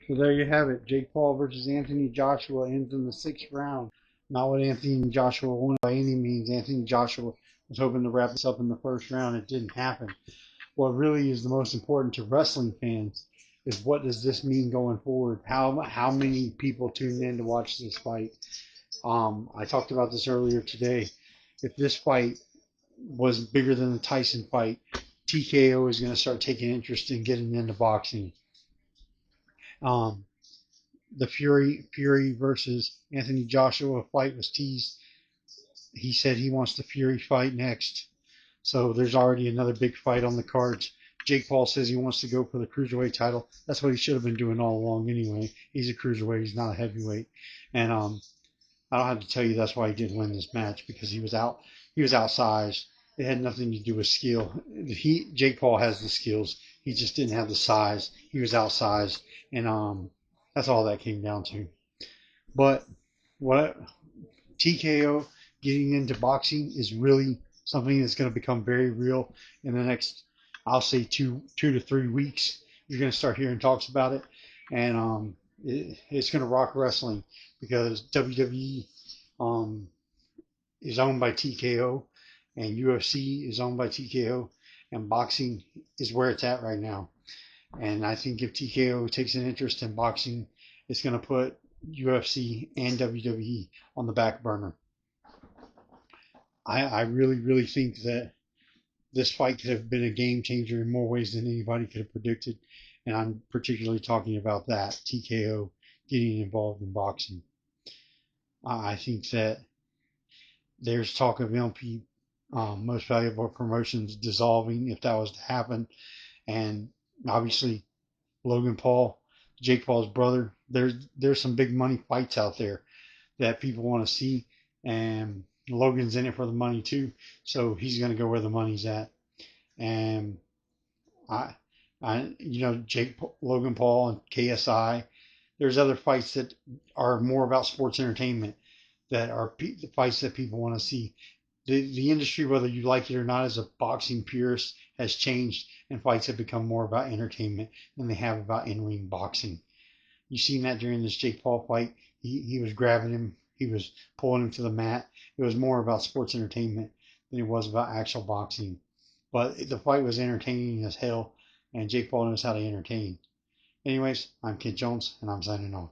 So there you have it. Jake Paul versus Anthony Joshua ends in the 6th round. Not what Anthony Joshua wanted by any means. Anthony Joshua was hoping to wrap this up in the 1st round. It didn't happen. What really is the most important to wrestling fans is what does this mean going forward? How many people tune in to watch this fight? I talked about this earlier today. If this fight was bigger than the Tyson fight, TKO is going to start taking interest in getting into boxing. Um, the Fury versus Anthony Joshua fight was teased. He said he wants the Fury fight next. So there's already another big fight on the cards. Jake Paul says he wants to go for the cruiserweight title. That's what he should have been doing all along anyway. He's a cruiserweight. He's not a heavyweight. And I don't have to tell you that's why he didn't win this match, because he was out. He was outsized. It had nothing to do with skill. Jake Paul has the skills. He just didn't have the size. He was outsized, and that's all that came down to. But what TKO getting into boxing is really something that's going to become very real in the next, I'll say, two to 3 weeks. You're going to start hearing talks about it, and it's going to rock wrestling, because WWE is owned by TKO, and UFC is owned by TKO, and boxing is where it's at right now. And I think if TKO takes an interest in boxing, it's going to put UFC and WWE on the back burner. I really, really think that this fight could have been a game changer in more ways than anybody could have predicted. And I'm particularly talking about that, TKO getting involved in boxing. I think that there's talk of MP, most valuable promotions, dissolving if that was to happen. And obviously, Logan Paul, Jake Paul's brother, there's some big money fights out there that people want to see. And Logan's in it for the money too. So he's going to go where the money's at. And Logan Paul and KSI. There's other fights that are more about sports entertainment, that are the fights that people want to see. The industry, whether you like it or not, as a boxing purist, has changed, and fights have become more about entertainment than they have about in-ring boxing. You seen that during this Jake Paul fight. He was grabbing him. He was pulling him to the mat. It was more about sports entertainment than it was about actual boxing. But the fight was entertaining as hell, and Jake Paul knows how to entertain. Anyways, I'm Kent Jones, and I'm signing off.